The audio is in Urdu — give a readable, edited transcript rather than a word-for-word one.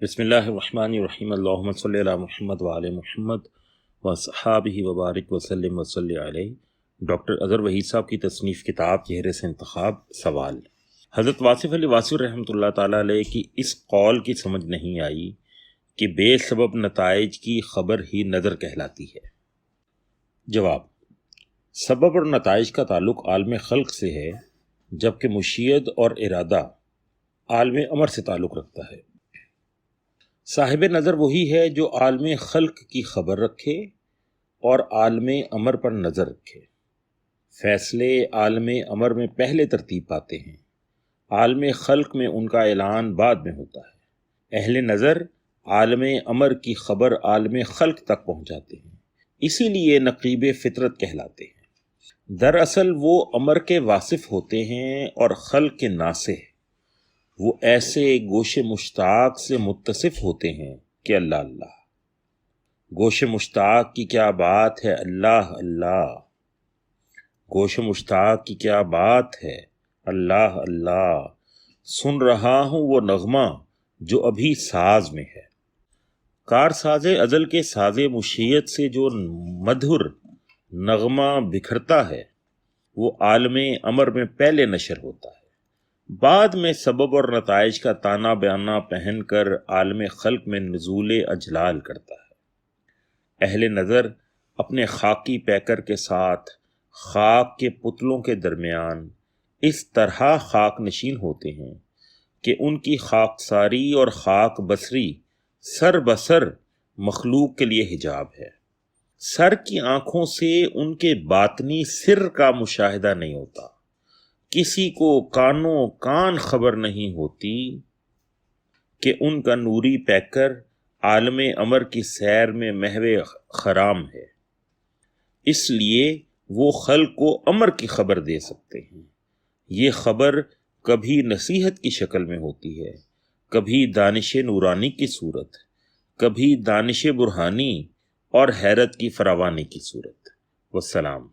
بسم اللہ الرحمن الرحیم اللہم صلی علی محمد وعلی محمد وصحابہ وبارک وسلم وصلی علیہ۔ ڈاکٹر اظہر وحید صاحب کی تصنیف کتاب چہرے سے انتخاب۔ سوال: حضرت واصف علی واصف رحمۃ اللہ تعالیٰ علیہ کی اس قول کی سمجھ نہیں آئی کہ بے سبب نتائج کی خبر ہی نظر کہلاتی ہے۔ جواب: سبب اور نتائج کا تعلق عالم خلق سے ہے، جبکہ مشیت اور ارادہ عالم امر سے تعلق رکھتا ہے۔ صاحب نظر وہی ہے جو عالم خلق کی خبر رکھے اور عالم امر پر نظر رکھے۔ فیصلے عالم امر میں پہلے ترتیب پاتے ہیں، عالم خلق میں ان کا اعلان بعد میں ہوتا ہے۔ اہل نظر عالم امر کی خبر عالم خلق تک پہنچاتے ہیں، اسی لیے نقیب فطرت کہلاتے ہیں۔ دراصل وہ امر کے واصف ہوتے ہیں اور خلق کے ناصح۔ وہ ایسے گوش مشتاق سے متصف ہوتے ہیں کہ اللہ اللہ، گوش مشتاق کی کیا بات ہے، اللہ اللہ، گوش مشتاق کی کیا بات ہے، اللہ اللہ، سن رہا ہوں وہ نغمہ جو ابھی ساز میں ہے۔ کار ساز ازل کے ساز مشیت سے جو مدھر نغمہ بکھرتا ہے، وہ عالم امر میں پہلے نشر ہوتا ہے، بعد میں سبب اور نتائج کا تانا بیانہ پہن کر عالم خلق میں نزول اجلال کرتا ہے۔ اہل نظر اپنے خاکی پیکر کے ساتھ خاک کے پتلوں کے درمیان اس طرح خاک نشین ہوتے ہیں کہ ان کی خاکساری اور خاک بصری سر بسر مخلوق کے لیے حجاب ہے۔ سر کی آنکھوں سے ان کے باطنی سر کا مشاہدہ نہیں ہوتا، کسی کو کانوں کان خبر نہیں ہوتی کہ ان کا نوری پیکر عالم امر کی سیر میں محو خرام ہے، اس لیے وہ خلق کو امر کی خبر دے سکتے ہیں۔ یہ خبر کبھی نصیحت کی شکل میں ہوتی ہے، کبھی دانش نورانی کی صورت، کبھی دانش برہانی اور حیرت کی فراوانی کی صورت۔ والسلام۔